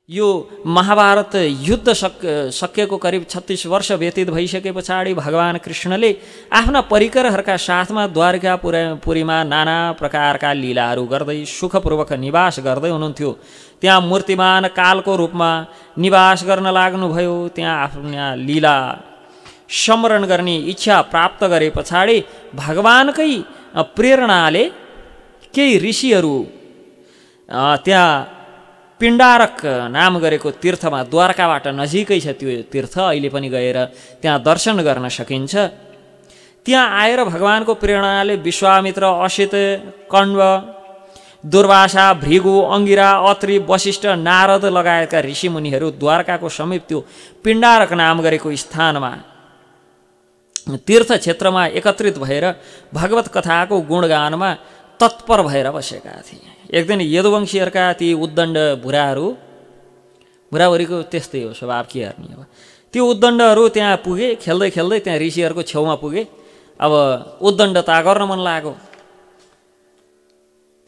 यो महाभारत युद्ध सकिएको करिब 36 वर्ष व्यतीत भइसके पछाडि भगवान कृष्णले आफ्ना परिकरहरूका साथमा द्वारकापुरीमा नाना प्रकारका लीलाहरू गर्दै सुखपूर्वक निवास गर्दै हुनुहुन्थ्यो। त्यहाँ मूर्तिमान कालको रूपमा निवास गर्न लाग्नुभयो। त्यहाँ आफ्ना लीला स्मरण गर्ने इच्छा प्राप्त गरे पछाडि भगवानकै प्रेरणाले केही ऋषिहरू त्यहाँ पिण्डारक नाम गरेको तीर्थमा, द्वारकाबाट नजिकै छ त्यो तीर्थ, अहिले पनि गएर त्यहाँ दर्शन गर्न सकिन्छ। त्यहाँ आएर भगवानको प्रेरणाले विश्वामित्र, असित, कण्व, दुर्वासा, भृगु, अंगिरा, अत्रि, वशिष्ठ, नारद लगायतका ऋषिमुनिहरू द्वारकाको समीप त्यो पिण्डारक नाम गरेको स्थानमा तीर्थ क्षेत्रमा एकत्रित भएर भगवत कथाको गुणगानमा तत्पर भएर बसेका थिए। एक दिन यदुवंशीहरूका ती उद्दण्ड बुढाबुढीको त्यस्तै हो स्वभाव, के गर्ने अब। त्यो उद्दण्डहरू त्यहाँ पुगे, खेल्दै खेल्दै त्यहाँ ऋषिहरूको छेउमा पुगे। अब उद्दण्डता गर्न मन लाग्यो,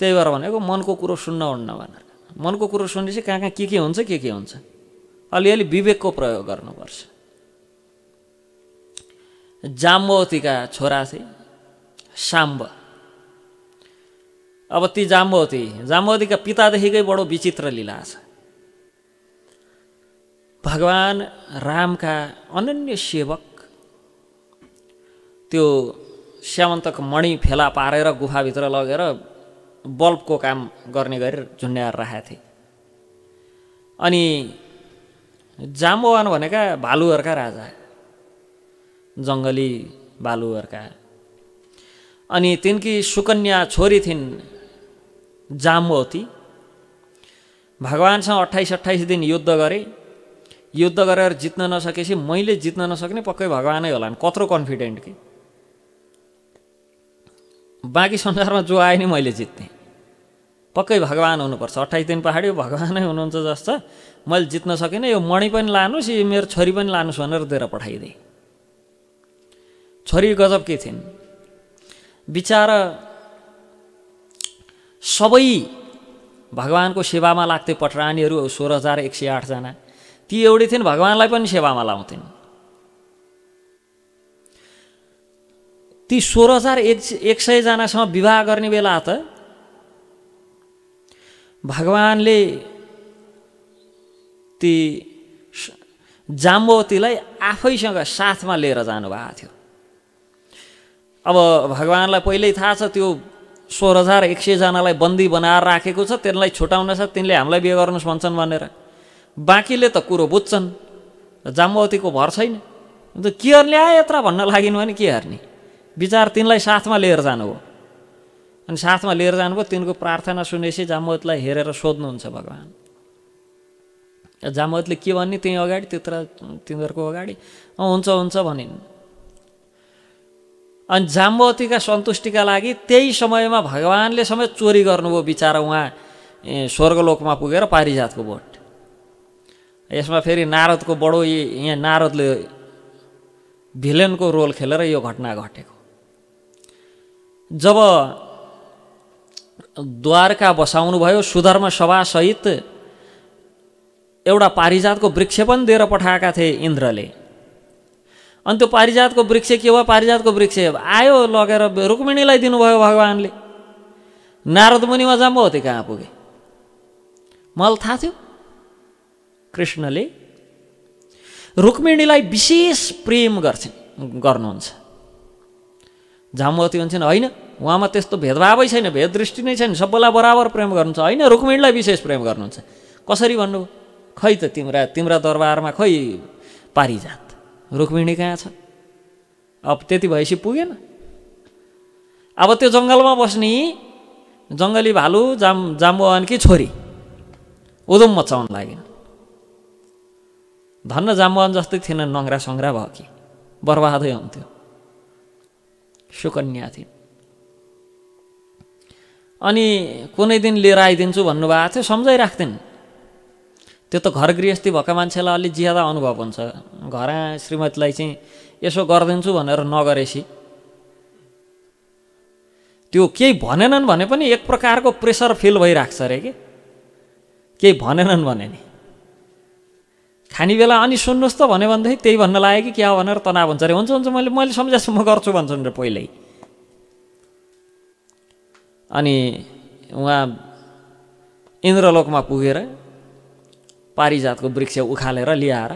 त्यही भएर भनेको मनको कुरो सुन्न हुन्न भनेर। मनको कुरो सुनेपछि कहाँ कहाँ के हुन्छ के हुन्छ अलिअलि विवेकको प्रयोग गर्नुपर्छ। जाम्बवतीका छोरा थिए साम्ब। अब ती जाम्बवतीका पितादेखिकै बडो विचित्र लीला छ। भगवान रामका अनन्य सेवक त्यो स्यामन्तक मणि फेला पारेर गुफाभित्र लगेर बल्बको काम गर्ने गरी झुन्ड्याएर राखेका थिए। अनि जाम्बवान भनेका भालुहरूका राजा, जङ्गली भालुहरूका। अनि तिनकी सुकन्या छोरी थिइन् जाम्बवती। भगवानसँग 28 दिन युद्ध गरे। युद्ध गरेर जित्न नसकेपछि मैले जित्न नसक्ने पक्कै भगवानै होलान्, कत्रो कन्फिडेन्ट कि बाँकी संसारमा जो आए नि मैले जित्ने, पक्कै भगवान हुनुपर्छ। 28 दिन पछाडि भगवानै हुनुहुन्छ जस्तो मैले जित्न सकिनँ, यो मणि पनि लानुहोस्, यो मेरो छोरी पनि लानुहोस् भनेर दिएर पठाइदिए। छोरी गजबकी थिइन् बिचारा। सबै भगवानको सेवामा लाग्थे पटरानीहरू 16,108 जना। ती एउटै थिइन् भगवानलाई पनि सेवामा लाउँथिन्। ती 16,100 जनासँग विवाह गर्ने बेला त भगवानले ती जाम्बवतीलाई आफैसँग साथमा लिएर जानुभएको थियो। अब भगवानलाई पहिल्यै थाहा छ त्यो 16,100 जनालाई बन्दी बनाएर राखेको छ, तिनलाई छुटाउन छ, तिनले हामीलाई बिहे गर्नुहोस् भन्छन् भनेर। बाँकीले त कुरो बुझ्छन्, जाम्बवतीको भर छैन। अन्त के गर्ने आए यत्र भन्न लागिन् भने के गर्ने, विचार तिनलाई साथमा लिएर जानुभयो। अनि साथमा लिएर जानुभयो। तिनको प्रार्थना सुनेपछि जाम्बवतीलाई हेरेर सोध्नुहुन्छ भगवान। जाम्बवतीले के भन्ने त्यही अगाडि तिनीहरूको अगाडि हुन्छ भनिन्। अनि जाम्बवतीका सन्तुष्टिका लागि त्यही समयमा भगवानले समेत चोरी गर्नुभयो बिचारा। उहाँ स्वर्गलोकमा पुगेर पारिजातको बोट। यसमा फेरि नारदको बडो, यहाँ नारदले भिलेनको रोल खेलेर यो घटना घटेको। जब द्वारका बसाउनु भयो, सुधर्म सभासहित एउटा पारिजातको वृक्ष पनि दिएर पठाएका थिए इन्द्रले। अनि त्यो पारिजातको वृक्ष के हो, पारिजातको वृक्ष आयो लगेर रुक्मिणीलाई दिनुभयो भगवानले। नारद मुनिमा जाम्बवती कहाँ पुगे, मलाई थाहा थियो कृष्णले रुक्मिणीलाई विशेष प्रेम गर्नुहुन्छ। जाम्बवती भन्छन् होइन, उहाँमा त्यस्तो भेदभावै छैन, भेददृष्टि नै छैन, सबैलाई बराबर प्रेम गर्नुहुन्छ। होइन, रुक्मिणीलाई विशेष प्रेम गर्नुहुन्छ। कसरी भन्नु, खै त तिम्रा दरबारमा खै पारिजात, रुक्मिणी कहाँ छ? अब त्यति भएपछि पुगेन। अब त्यो जङ्गलमा बस्ने जङ्गली भालु जाम्बवानकी छोरी उदम मचाउन लागिन्। धन्न जाम्बवान जस्तै थिएन, नङ्ग्रा सङ्ग्रा भयो कि बर्बादै हुन्थ्यो। सुकन्या थिइन्। अनि कुनै दिन लिएर आइदिन्छु भन्नुभएको थियो, सम्झाइराख्थिन्। त्यो त घर गृहस्थी भएका मान्छेलाई अलि ज्यादा अनुभव हुन्छ। घर श्रीमतीलाई चाहिँ यसो गरिदिन्छु भनेर नगरेपछि त्यो केही भनेनन् भने पनि एक प्रकारको प्रेसर फिल भइराख्छ अरे कि केही भनेनन् भने नि खाने बेला अनि सुन्नुहोस् त भन्यो भनेदेखि त्यही भन्न लाग्यो कि क्या भनेर तनाव हुन्छ अरे। हुन्छ हुन्छ मैले सम्झाएको म गर्छु भन्छन् र पहिल्यै। अनि उहाँ इन्द्रलोकमा पुगेर पारिजातको वृक्ष उखालेर ल्याएर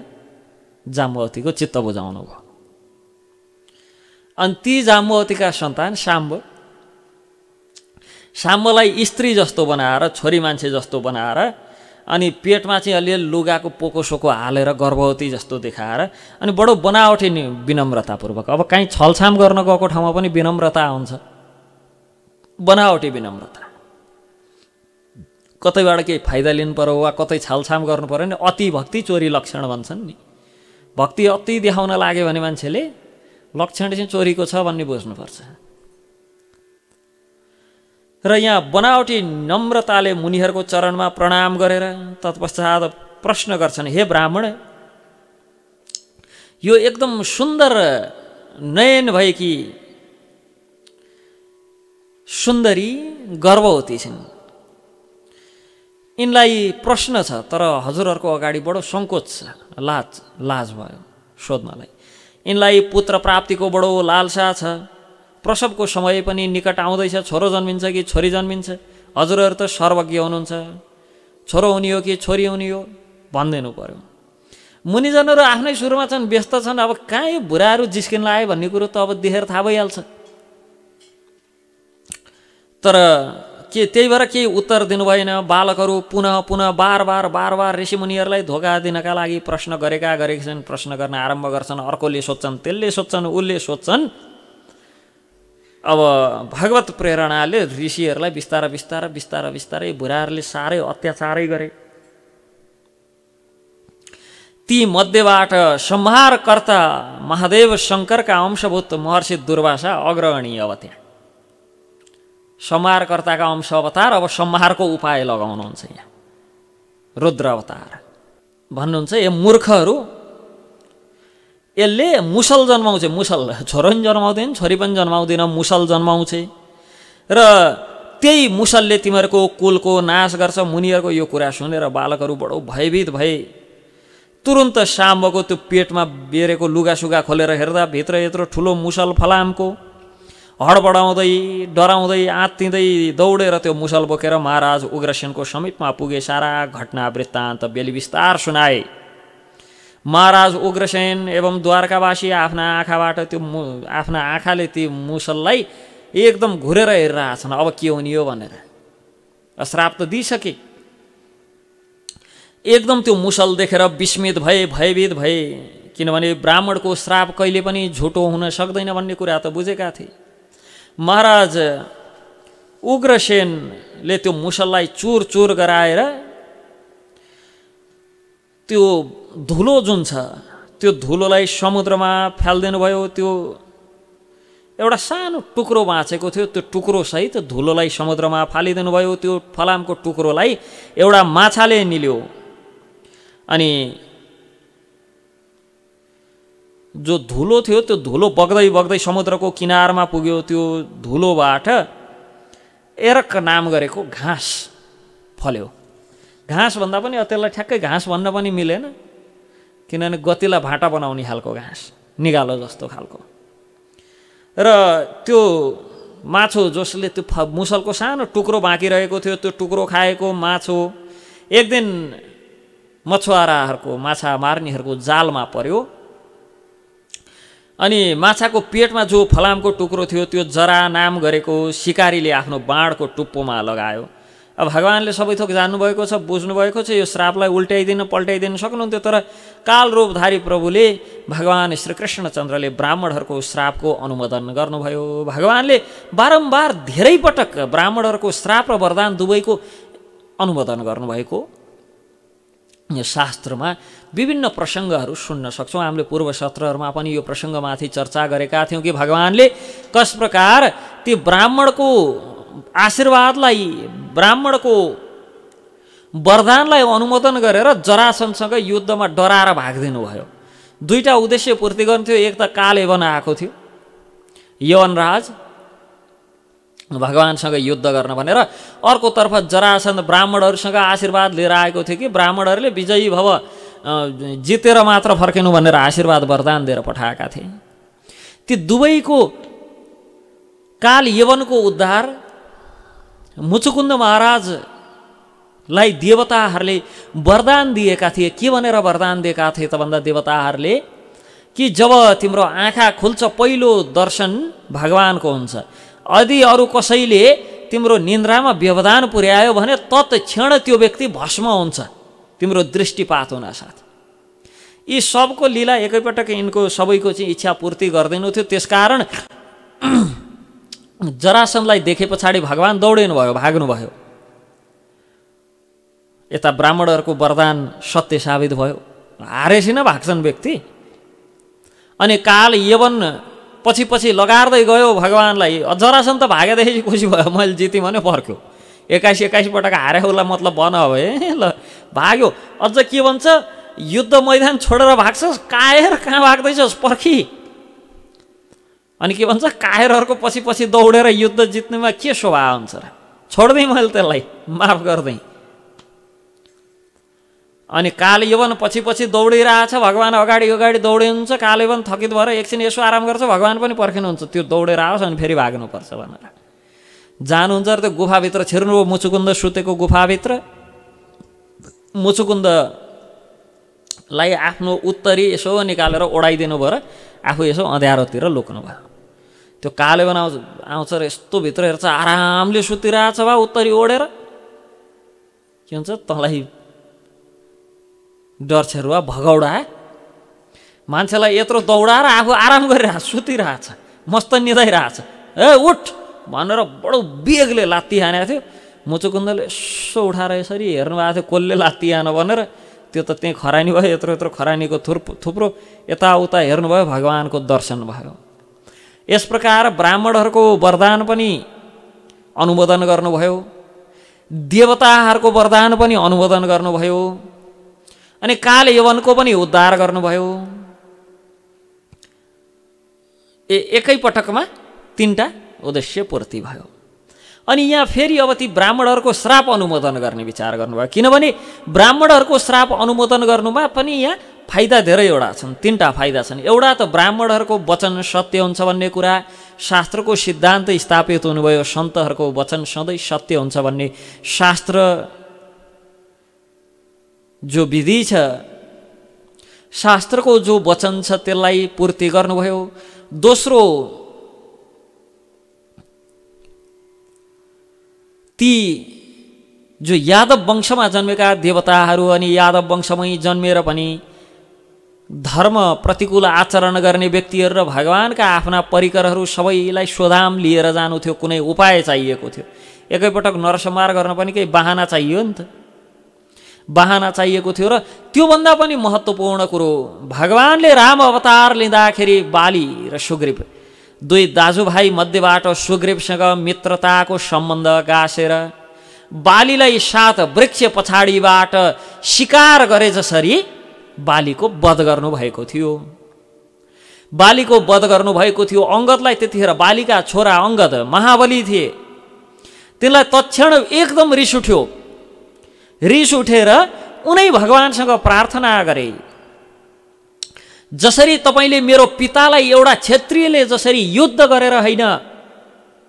जाम्बवतीको चित्त बुझाउनु भयो। अनि ती जाम्बवतीका सन्तान साम्बलाई स्त्री जस्तो बनाएर, छोरी मान्छे जस्तो बनाएर, अनि पेटमा चाहिँ अलिअलि लुगाको पोकोसोको हालेर गर्भवती जस्तो देखाएर, अनि बडो बनावटी विनम्रतापूर्वक। अब काहीँ छलछाम गर्न गएको ठाउँमा पनि विनम्रता आउँछ, बनावटी विनम्रता। कतैबाट केही फाइदा लिनु पर्यो वा कतै छलछाम गर्नु पर्यो नि अति भक्ति चोरी लक्षण भन्छन् नि। भक्ति अति देखाउन लाग्यो भने मान्छेले लक्षण चाहिँ चोरीको छ भन्ने बुझ्नुपर्छ। र यहाँ बनावटी नम्रताले मुनिहरूको चरणमा प्रणाम गरेर तत्पश्चात प्रश्न गर्छन्, हे ब्राह्मण, यो एकदम सुन्दर नयन भएकी सुन्दरी गर्भवती छिन्, यिनलाई प्रश्न छ तर हजुरहरूको अगाडि बडो सङ्कोच छ, लाज भयो सोध्नलाई। यिनलाई पुत्र प्राप्तिको बडो लालसा छ, प्रसवको समय पनि निकट आउँदैछ, छोरो जन्मिन्छ कि छोरी जन्मिन्छ, हजुरहरू त सर्वज्ञ हुनुहुन्छ, छोरो हुने हो कि छोरी हुने हो भनिदिनु पर्यो। मुनिजनहरू आफ्नै सुरुमा छन्, व्यस्त छन्, अब कहाँ यो बुढाहरू जिस्किन लाग्यो भन्ने कुरो त अब देखेर थाहा भइहाल्छ। तर त्यही भएर केही उत्तर दिनु भएन। बालकहरू पुनः बार ऋषिमुनिहरूलाई धोका दिनका लागि प्रश्न गरेका छन्, प्रश्न गर्न आरम्भ गर्छन्। अर्कोले सोध्छन्, त्यसले सोध्छन्, उसले सोध्छन्। अब भगवत प्रेरणाले ऋषिहरूलाई बिस्तारै बुढाहरूले साह्रै अत्याचारै गरे। ती मध्येबाट संहारकर्ता महादेव शङ्करका अंशभूत महर्षि दुर्वासा अग्रगणी अब त्यहाँ संहारकर्ताका अंश अवतार अब संहारको उपाय लगाउनुहुन्छ। यहाँ रुद्र अवतार भन्नुहुन्छ, यो मूर्खहरू, यसले मुसल जन्माउँछ, मुसल छोरो पनि जन्माउँदैन, छोरी पनि जन्माउँदैन, मुसल जन्माउँछ र त्यही मुसलले तिमीहरूको कुलको नाश गर्छ। मुनिहरूको यो कुरा सुनेर बालकहरू बडो भयभीत भए। तुरुन्त साम्बको त्यो पेटमा बेरेको लुगासुगा खोलेर हेर्दा भित्र यत्रो ठुलो मुसल फलामको हडबडाउँदै डराउँदै आत्तिँदै दौडेर त्यो मुसल बोकेर महाराज उग्रसेनको समीपमा पुगे। सारा घटना वृत्तान्त बेली विस्तार सुनाए। महाराज उग्रसेन एवं द्वारकावासी आफ्ना आँखाले ती मुसललाई एकदम घुरेर हेरिरहेछन्, अब के हुने हो भनेर। श्राप त दिइसके। एकदम त्यो मुसल देखेर विस्मित भए, भयभीत भए, किनभने ब्राह्मणको श्राप कहिले पनि झुटो हुन सक्दैन भन्ने कुरा त बुझेका थिए। महाराज उग्रसेनले त्यो मुसललाई चुर गराएर त्यो धुलो जुन छ त्यो धुलोलाई समुद्रमा फ्यालिदिनु भयो। त्यो एउटा सानो टुक्रो बाँचेको थियो, त्यो टुक्रोसहित धुलोलाई समुद्रमा फालिदिनु भयो। त्यो फलामको टुक्रोलाई एउटा माछाले निल्यो अनि जो धुलो थियो त्यो धुलो बग्दै समुद्रको किनारमा पुग्यो। त्यो धुलोबाट एरक नाम गरेको घाँस फल्यो। घाँस भन्दा पनि त्यसलाई ठ्याक्कै घाँस भन्न पनि मिलेन, किनभने गतिला भाटा बनाउने खालको घाँस, निगालो जस्तो खालको। र त्यो माछो जसले त्यो मुसलको सानो टुक्रो बाँकी रहेको थियो, त्यो टुक्रो खाएको माछो एक दिन मछुवाराहरूको, माछा मार्नेहरूको जालमा पर्यो। अनि माछाको पेटमा जो फलामको टुक्रो थियो त्यो जरा नाम गरेको शिकारीले आफ्नो बाणको टुप्पोमा लगायो। अब भगवानले सबै थोक जान्नुभएको छ, बुझ्नुभएको छ, यो श्रापलाई उल्टाइदिन पल्टाइदिन सक्नुहुन्थ्यो। तर कालरूपधारी प्रभुले भगवान श्रीकृष्णचन्द्रले ब्राह्मणहरूको श्रापको अनुमोदन गर्नुभयो। भगवानले बारम्बार धेरै पटक ब्राह्मणहरूको श्राप र वरदान दुवैको अनुमोदन गर्नुभएको यो शास्त्रमा विभिन्न प्रसङ्गहरू सुन्न सक्छौँ। हामीले पूर्व सत्रहरूमा पनि यो प्रसङ्गमाथि चर्चा गरेका थियौँ कि भगवानले कस प्रकार ती ब्राह्मणको आशीर्वादलाई, ब्राह्मणको वरदानलाई अनुमोदन गरेर जरासनसँग युद्धमा डराएर भागिदिनु भयो। दुईटा उद्देश्य पूर्ति गर्नु थियो। एक त काल यवन आएको थियो, यवनराज भगवानसँग युद्ध गर्न भनेर, अर्कोतर्फ जरासन ब्राह्मणहरूसँग आशीर्वाद लिएर आएको थियो कि ब्राह्मणहरूले विजयी भव, जितेर मात्र फर्किनु भनेर आशीर्वाद वरदान दिएर पठाएका थिए। ती दुवैको काल यवनको उद्धार मुचुकुन्द महाराजलाई देवताहरूले वरदान दिएका थिए। के भनेर वरदान दिएका थिए त भन्दा देवताहरूले कि जब तिम्रो आँखा खुल्छ पहिलो दर्शन भगवानको हुन्छ, यदि अरू कसैले तिम्रो निन्द्रामा व्यवधान पुर्यायो भने तत्क्षण त्यो व्यक्ति भस्म हुन्छ तिम्रो दृष्टिपात हुनासाथ। यी सबको लीला एकैपटक यिनको सबैको चाहिँ इच्छा पूर्ति गर्दैनथ्यो। त्यसकारण जरासन्धलाई देखे पछाडि भगवान दौडिनु भयो, भाग्नुभयो। यता ब्राह्मणहरूको वरदान सत्य साबित भयो, हारेपछि न भाग्छन् व्यक्ति। अनि काल यवन पछि पछि लगार्दै गयो भगवानलाई। जरासन्ध त भागेदेखि खुसी भयो, मैले जितेँ भने पर्क्यो। 21 पटक हारे होला मतलब बन अब ल भाग्यो। अझ के भन्छ, युद्ध मैदान छोडेर भाग्छस्, कायर कहाँ भाग्दैछस् पर्खी। अनि के भन्छ, कायरहरूको पछि पछि दौडेर युद्ध जित्नुमा के शोभा हुन्छ र, छोड्दै मैले त्यसलाई, माफ गर्दै। अनि काल यवन पछि पछि दौडिरहेछ, भगवान अगाडि अगाडि दौडिनुहुन्छ। काल यवन थकित भएर एकछिन यसो आराम गर्छ, भगवान पनि पर्खिनुहुन्छ, त्यो दौडेर आओस् अनि फेरि भाग्नुपर्छ भनेर जानुहुन्छ। र त्यो गुफाभित्र छिर्नुभयो, मुचुकुन्द सुतेको गुफाभित्र। मुचुकुन्दलाई आफ्नो उत्तरी यसो निकालेर ओढाइदिनु भयो र आफू यसो अँध्यारोतिर लुक्नुभयो। त्यो काल यवन आउँछ र यस्तो भित्र हेर्छ, आरामले सुतिरहेछ बा उत्तरी ओढेर। के हुन्छ, तँलाई डर छेरुवा भगौडा, मान्छेलाई यत्रो दौडाएर आफू आराम गरिरहेछ, सुतिरहेछ, मस्त निदाइरहेछ। ए उठ भनेर बडो बेगले लात्ती हानेको थियो। मुचुकुन्दले यसो उठाएर यसरी हेर्नु भएको थियो, कसले लात्ती हान भनेर। त्यो त त्यहीँ खरानी भयो, यत्रो यत्रो खरानीको थुप्रो यताउता हेर्नुभयो, भगवानको दर्शन भयो। यस प्रकार ब्राह्मणहरूको वरदान पनि अनुमोदन गर्नुभयो, देवताहरूको वरदान पनि अनुमोदन गर्नुभयो, अनि काल यवनको पनि उद्धार गर्नुभयो। एकै पटकमा 3टा उद्देश्य पूर्ति भयो। अनि यहाँ फेरि अब ती ब्राह्मणहरूको श्राप अनुमोदन गर्ने विचार गर्नुभयो। किनभने ब्राह्मणहरूको श्राप अनुमोदन गर्नुमा पनि यहाँ फाइदा धेरैवटा छन्, 3टा फाइदा छन्। एउटा त ब्राह्मणहरूको वचन सत्य हुन्छ भन्ने कुरा, शास्त्रको सिद्धान्त स्थापित हुनुभयो। सन्तहरूको वचन सधैँ सत्य हुन्छ भन्ने शास्त्र जो विधि छ, शास्त्रको जो वचन छ त्यसलाई पूर्ति गर्नुभयो। दोस्रो, ती जो यादव वंशमा जन्मेका देवताहरू अनि यादव वंशमै जन्मेर पनि धर्म प्रतिकूल आचरण गर्ने व्यक्तिहरू र भगवानका आफ्ना परिकरहरू सबैलाई स्वधाम लिएर जानु थियो। कुनै उपाय चाहिएको थियो। एकैपटक नरसंहार गर्न पनि केही बहाना चाहियो नि त, बहाना चाहिएको थियो। र त्योभन्दा पनि महत्त्वपूर्ण कुरो, भगवानले राम अवतार लिँदाखेरि बाली र सुग्रीव दुई दाजुभाइ मध्येबाट सुग्रीवसँग मित्रताको सम्बन्ध गाँसेर बालीलाई 7 वृक्ष पछाडिबाट शिकार गरे जसरी बालीको वध गर्नुभएको थियो। बालीको वध गर्नुभएको थियो। अंगदलाई त्यतिखेर बालीका छोरा अंगद महाबली थिए। तिनलाई तत्क्षण एकदम रिस उठ्यो। रिस उठेर उनै भगवानसँग प्रार्थना गरे, जसरी तपाईले मेरो पितालाई एउटा क्षत्रियले जसरी युद्ध गरेर हैन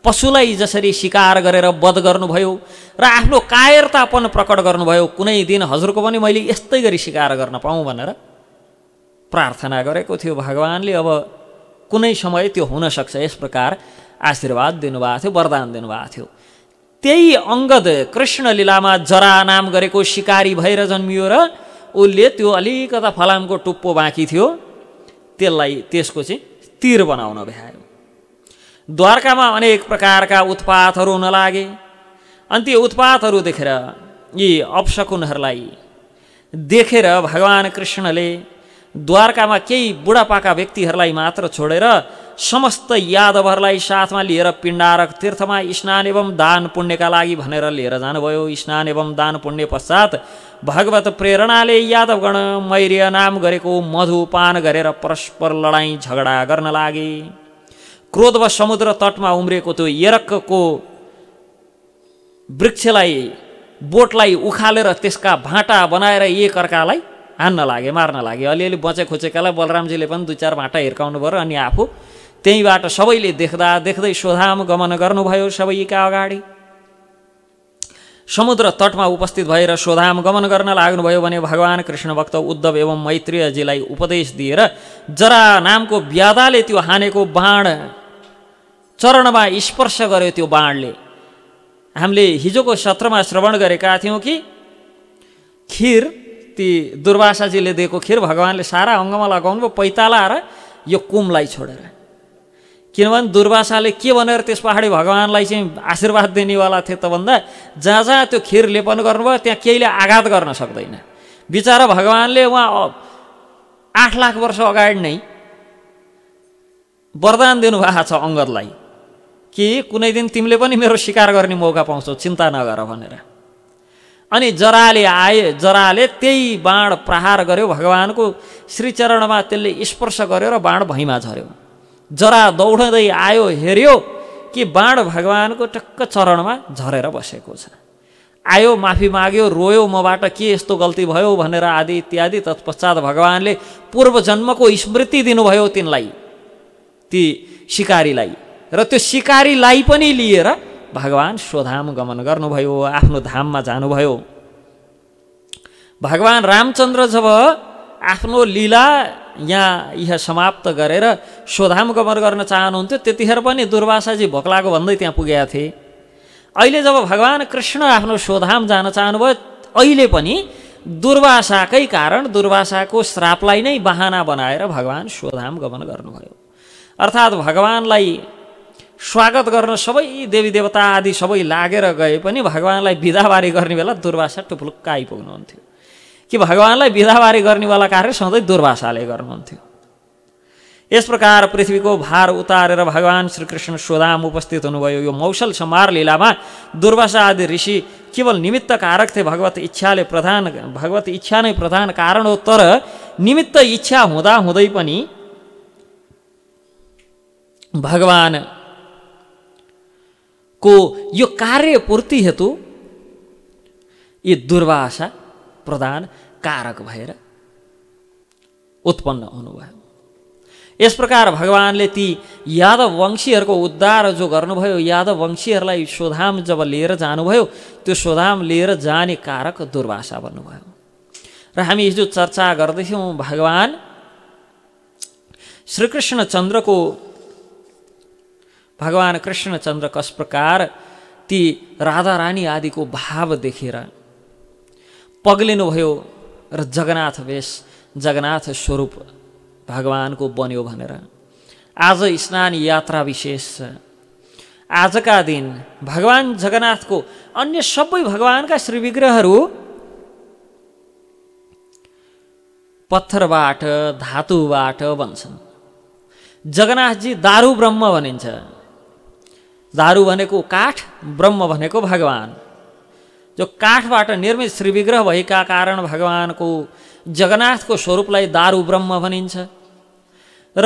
पशुलाई जसरी शिकार गरेर वध गर्नुभयो र आफ्नो कायरतापन प्रकट गर्नुभयो, कुनै दिन हजुरको पनि मैले यस्तै गरी शिकार गर्न पाऊँ भनेर प्रार्थना गरेको थियो भगवानले। अब कुनै समय त्यो हुन सक्छ, यस प्रकार आशीर्वाद दिनुभएको थियो, वरदान दिनुभएको थियो। त्यही अंगद कृष्ण लीलामा जरा नाम गरेको शिकारी भएर जन्मियो र उसले त्यो अलिकता फलामको टुप्पो बाँकी थियो, त्यसको चाहिँ तीर बनाउन भ्यायो। द्वारकामा अनेक प्रकारका उत्पातहरू हुन लागे। अनि ती उत्पातहरू देखेर, यी अपशकुनहरूलाई देखेर भगवान कृष्णले द्वारकामा केही बुढापाका व्यक्तिहरूलाई मात्र छोडेर समस्त यादवहरूलाई साथमा लिएर पिण्डारक तीर्थमा स्नान एवं दान पुण्यका लागि भनेर लिएर जानुभयो। स्नान एवं दान पुण्य पश्चात भगवत प्रेरणाले यादवगण मैर्य नाम गरेको मधुपान गरेर परस्पर लडाईँ झगडा गर्न लागे। क्रोधवश समुद्र तटमा उम्रिएको त्यो यरक्कको वृक्षलाई बोटलाई उखालेर त्यसका भाटा बनाएर एक अर्कालाई हान्न लागे, मार्न लागे। अलिअलि बचे खोचेकालाई बलरामजीले पनि 2-4 भाटा हिर्काउनु भयो अनि आफू त्यहीँबाट सबैले देख्दा देख्दै स्वधाम गमन गर्नुभयो। सबैका अगाडि समुद्र तटमा उपस्थित भएर स्वधाम गमन गर्न लाग्नुभयो भने भगवान कृष्ण भक्त उद्धव एवं मैत्रेयजीलाई उपदेश दिएर जरा नामको व्याधाले त्यो हानेको बाण चरणमा स्पर्श गर्यो। त्यो बाणले हामीले हिजोको सत्रमा श्रवण गरेका थियौँ कि खिर, ती दुर्वासाजीले दिएको खिर भगवानले सारा अङ्गमा लगाउनु भयो पैताला र यो कुमलाई छोडेर। किनभने दुर्वासाले के भनेर त्यस पहाडी भगवानलाई चाहिँ आशीर्वाद दिनेवाला थिए त भन्दा जहाँ जहाँ त्यो खिर लेपन गर्नुभयो त्यहाँ केहीले आघात गर्न सक्दैन। बिचरा भगवानले उहाँ 8 लाख वर्ष अगाडि नै वरदान दिनुभएको छ अङ्गदलाई कि कुनै दिन तिमीले पनि मेरो शिकार गर्ने मौका पाउँछौ, चिन्ता नगर भनेर। अनि जराले त्यही बाण प्रहार गर्यो भगवानको श्रीचरणमा, त्यसले स्पर्श गर्यो र बाण भैँमा झर्यो। जरा दौडँदै आयो, हेर्यो कि बाण भगवानको टक्क चरणमा झरेर बसेको छ। आयो, माफी माग्यो, रोयो, मबाट के यस्तो गल्ती भयो भनेर आदि इत्यादि। तत्पश्चात भगवानले पूर्व जन्मको स्मृति दिनुभयो तिनलाई, ती शिकारीलाई, र त्यो शिकारीलाई पनि लिएर भगवान स्वधाम गमन गर्नुभयो, आफ्नो धाममा जानुभयो। भगवान रामचन्द्र जब आफ्नो लीला यहाँ समाप्त गरेर स्वधाम गमन गर्न चाहनुहुन्थ्यो त्यतिखेर पनि दुर्वासाजी भोक्लाको भन्दै त्यहाँ पुगेका थिए। अहिले जब भगवान कृष्ण आफ्नो स्वधाम जान चाहनुभयो, अहिले पनि दुर्वासाकै कारण, दुर्वासाको श्रापलाई नै बहाना बनाएर भगवान स्वधाम गमन गर्नुभयो। अर्थात् भगवानलाई स्वागत गर्न सबै देवी देवता आदि सबै लागेर गए पनि भगवानलाई बिदाबारी गर्ने बेला दुर्वासा टुप्लुक्क आइपुग्नुहुन्थ्यो। कि भगवानलाई बिदाबारी गर्नेवाला कार्य सधैँ दुर्वासाले गर्नुहुन्थ्यो। यस प्रकार पृथ्वीको भार उतारेर भगवान श्रीकृष्ण स्वधाम उपस्थित हुनुभयो। यो मौसल संहार लीलामा दुर्वासा आदि ऋषि केवल निमित्त कारक थिए, भगवत इच्छा नै प्रधान कारण हो। तर निमित्त इच्छा हुँदा हुँदै पनि भगवानको यो कार्य पूर्ति हेतु यी दुर्वासा प्रधान कारक भएर उत्पन्न हुनुभयो। यस प्रकार भगवानले ती यादव वंशीहरूको उद्धार जो गर्नुभयो, यादव वंशीहरूलाई स्वधाम जब लिएर जानुभयो, त्यो स्वधाम लिएर जाने कारक दुर्वासा बन्नुभयो। र हामी हिजो चर्चा गर्दैथ्यौँ भगवान श्रीकृष्णचन्द्रको, भगवान कृष्णचन्द्र कस प्रकार ती राधा रानी आदिको भाव देखेर पग्लिनुभयो र जगन्नाथ वेश, जगन्नाथ स्वरूप भगवानको बन्यो भनेर। आज स्नान यात्रा विशेष छ। आजका दिन भगवान जगन्नाथको अन्य सबै भगवानका श्रीविग्रहहरू पत्थरबाट, धातुबाट बन्छन्। जगन्नाथजी दारु ब्रह्म भनिन्छ। दारु भनेको काठ, ब्रह्म भनेको भगवान। जो काठबाट निर्मित श्रीविग्रह भएका कारण भगवानको जगन्नाथको स्वरूपलाई दारु ब्रह्म भनिन्छ। र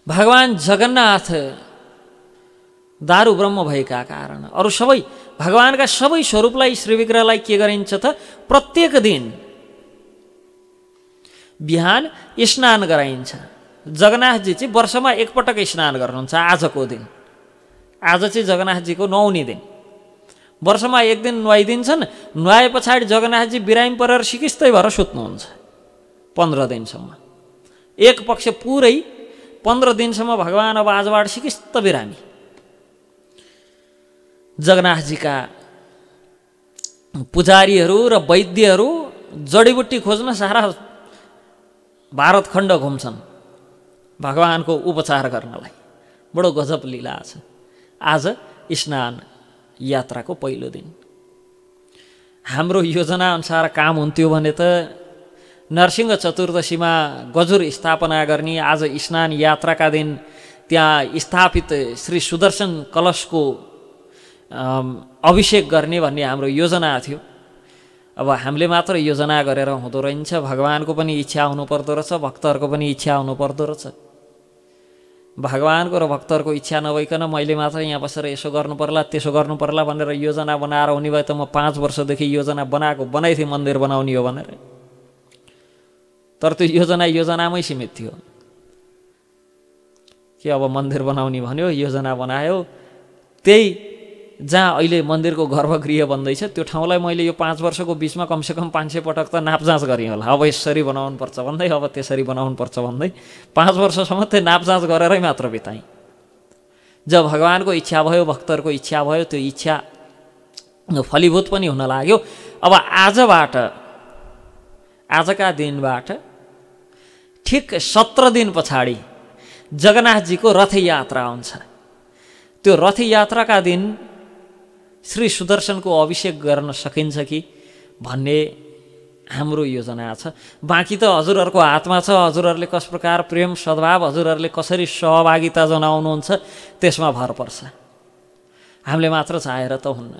भगवान जगन्नाथ दारु ब्रह्म भएका कारण अरू सबै भगवानका सबै स्वरूपलाई, श्रीविग्रहलाई के गरिन्छ त प्रत्येक दिन बिहान स्नान गराइन्छ। जगन्नाथजी चाहिँ वर्षमा एकपटक स्नान गर्नुहुन्छ। आजको दिन, आज चाहिँ जगन्नाथजीको नुहाउने दिन। वर्षमा एक दिन नुहाइदिन्छन्। नुहाए पछाडि जगन्नाथजी बिरामी परेर सिकिस्तै भएर सुत्नुहुन्छ 15 दिनसम्म। एक पक्ष पुरै 15 दिनसम्म भगवान अब आजबाट सिकिस्त बिरामी। जगन्नाथजीका पुजारीहरू र वैद्यहरू जडीबुट्टी खोज्न सारा भारत खण्ड घुम्छन् भगवानको उपचार गर्नलाई। बडो गजब लीला छ। आज स्नान यात्राको पहिलो दिन। हाम्रो योजना अनुसार काम हुन्थ्यो भने त नरसिंह चतुर्दशीमा गजुर स्थापना गर्ने, आज स्नान यात्राका दिन त्यहाँ स्थापित श्री सुदर्शन कलशको अभिषेक गर्ने भन्ने हाम्रो योजना थियो। अब हामीले मात्र योजना गरेर हुँदो रहेछ, भगवानको पनि इच्छा हुनुपर्दो रहेछ, भक्तहरूको पनि इच्छा हुनुपर्दो रहेछ। भगवानको र भक्तहरूको इच्छा नभइकन मैले मात्र यहाँ बसेर यसो गर्नु पर्ला त्यसो गर्नु पर्ला भनेर योजना बनाएर हुने भए त म 5 वर्षदेखि योजना बनाइथेँ मन्दिर बनाउने हो भनेर। तर त्यो योजनामै सीमित थियो कि अब मन्दिर बनाउने भन्यो, योजना बनायो। त्यही जहाँ अहिले मन्दिरको गर्भगृह बन्दैछ त्यो ठाउँलाई मैले यो 5 वर्षको बिचमा कमसेकम 500 पटक त नापजाँच गरेँ होला। अब यसरी बनाउनुपर्छ भन्दै, अब त्यसरी बनाउनुपर्छ भन्दै 5 वर्षसम्म त्यो नापजाँच गरेरै मात्र बिताएँ। जब भगवानको इच्छा भयो, भक्तहरूको इच्छा भयो, त्यो इच्छा फलीभूत पनि हुन लाग्यो। अब आजका दिनबाट ठिक 17 दिन पछाडि जगन्नाथजीको रथयात्रा हुन्छ। त्यो रथयात्राका दिन श्री सुदर्शनको अभिषेक गर्न सकिन्छ कि भन्ने हाम्रो योजना छ। बाँकी त हजुरहरूको हातमा छ, हजुरहरूले कस प्रकार प्रेम सद्भाव, हजुरहरूले कसरी सहभागिता जनाउनुहुन्छ त्यसमा भर पर्छ। हामीले मात्र चाहेर त हुन्न।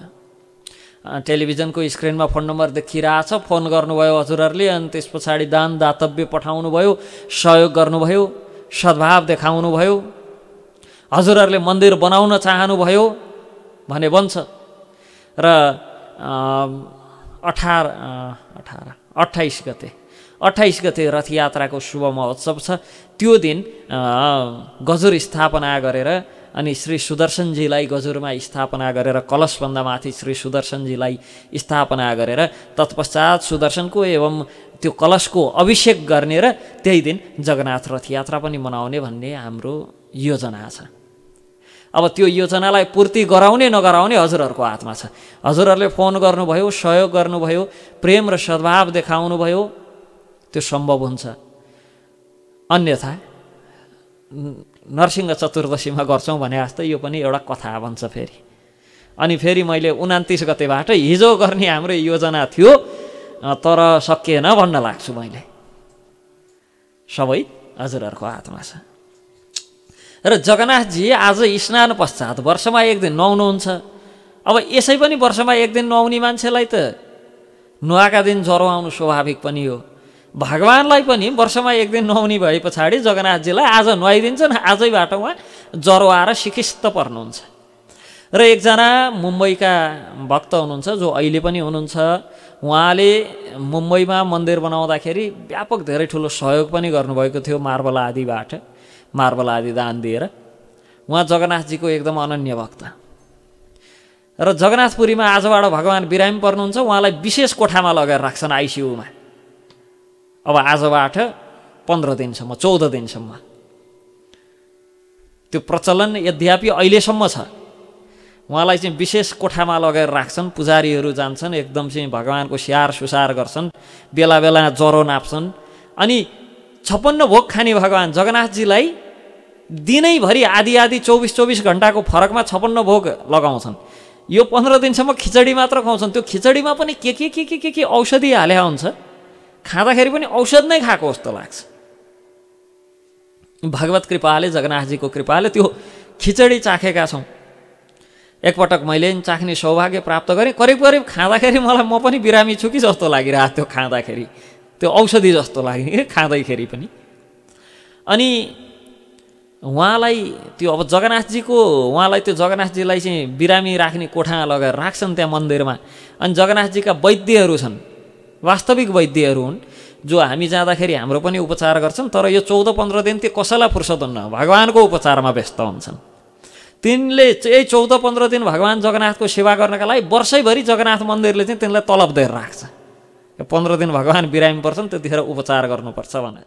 टेलिभिजनको स्क्रिनमा फोन नम्बर देखिरहेछ, फोन गर्नुभयो हजुरहरूले, अनि त्यस पछाडि दान दातव्य पठाउनु भयो, सहयोग गर्नुभयो, सद्भाव देखाउनु भयो, हजुरहरूले मन्दिर बनाउन चाहनुभयो भने बन्छ। र 28 गते रथयात्राको शुभ महोत्सव छ। त्यो दिन गजुर स्थापना गरेर अनि श्री सुदर्शनजीलाई गजुरमा स्थापना गरेर कलशभन्दा माथि श्री सुदर्शनजीलाई स्थापना गरेर तत्पश्चात सुदर्शनको एवं त्यो कलशको अभिषेक गर्ने र त्यही दिन जगन्नाथ रथयात्रा पनि मनाउने भन्ने हाम्रो योजना छ। अब त्यो योजनालाई पूर्ति गराउने नगराउने हजुरहरूको हातमा छ। हजुरहरूले फोन गर्नुभयो, सहयोग गर्नुभयो, प्रेम र सद्भाव देखाउनुभयो, त्यो सम्भव हुन्छ। अन्यथा नरसिंह चतुर्दशीमा गर्छौँ भने जस्तै यो पनि एउटा कथा भन्छ फेरि। अनि फेरि मैले 29 गतेबाट हिजो गर्ने हाम्रो योजना थियो तर सकिएन भन्न लाग्छु मैले। सबै हजुरहरूको हातमा छ। र जगन्नाथजी आज स्नान पश्चात वर्षमा 1 दिन नुहाउनुहुन्छ। अब यसै पनि वर्षमा 1 दिन नुहाउने मान्छेलाई त नुहाएका दिन ज्वरो आउनु स्वाभाविक पनि हो। भगवानलाई पनि वर्षमा 1 दिन नुहाउने भए पछाडि जगन्नाथजीलाई आज नुहाइदिन्छन्, आजैबाट उहाँ ज्वरो आएर सिकिस्त पर्नुहुन्छ। र एकजना मुम्बईका भक्त हुनुहुन्छ जो अहिले पनि हुनुहुन्छ, उहाँले मुम्बईमा मन्दिर बनाउँदाखेरि व्यापक धेरै ठुलो सहयोग पनि गर्नुभएको थियो मार्बल आदि दान दिएर। उहाँ जगन्नाथजीको एकदम अनन्य भक्त। र जगन्नाथपुरीमा आजबाट भगवान बिरामी पर्नुहुन्छ, उहाँलाई विशेष कोठामा लगेर राख्छन् आइसियुमा। अब आजबाट 15 दिनसम्म 14 दिनसम्म त्यो प्रचलन यद्यपि अहिलेसम्म छ। उहाँलाई चाहिँ विशेष कोठामा लगेर राख्छन्, पुजारीहरू जान्छन्, एकदम चाहिँ भगवानको स्याहार सुसार गर्छन्, बेला बेला ज्वरो नाप्छन्। अनि 56 भोग खाने भगवान जगन्नाथजीलाई दिनैभरि आधी 24 घण्टाको फरकमा 56 भोग लगाउँछन्। यो 15 दिनसम्म खिचडी मात्र खुवाउँछन्। त्यो खिचडीमा पनि के औषधि हालेको हुन्छ, खाँदाखेरि पनि औषध नै खाएको जस्तो लाग्छ। भगवत कृपाले, जगन्नाथजीको कृपाले त्यो खिचडी चाखेका छौँ। एकपटक मैले चाख्ने सौभाग्य प्राप्त गरेँ। करिब खाँदाखेरि मलाई म पनि बिरामी छु कि जस्तो लागिरहेको थियो खाँदाखेरि, त्यो औषधि जस्तो लाग्ने खाँदैखेरि पनि। अनि उहाँलाई त्यो अब उहाँलाई त्यो जगन्नाथजीलाई चाहिँ बिरामी राख्ने कोठामा लगेर राख्छन् त्यहाँ मन्दिरमा। अनि जगन्नाथजीका वैद्यहरू छन्, वास्तविक वैद्यहरू हुन्, जो हामी जाँदाखेरि हाम्रो पनि उपचार गर्छन्। तर यो 14-15 दिन त्यो कसैलाई फुर्सद हुन्न, भगवानको उपचारमा व्यस्त हुन्छन्। तिनले यही 14-15 दिन भगवान जगन्नाथको सेवा गर्नका लागि वर्षैभरि जगन्नाथ मन्दिरले चाहिँ तिनलाई तलब दिएर राख्छ। 15 दिन भगवान बिरामी पर्छन्, त्यतिखेर उपचार गर्नुपर्छ भनेर।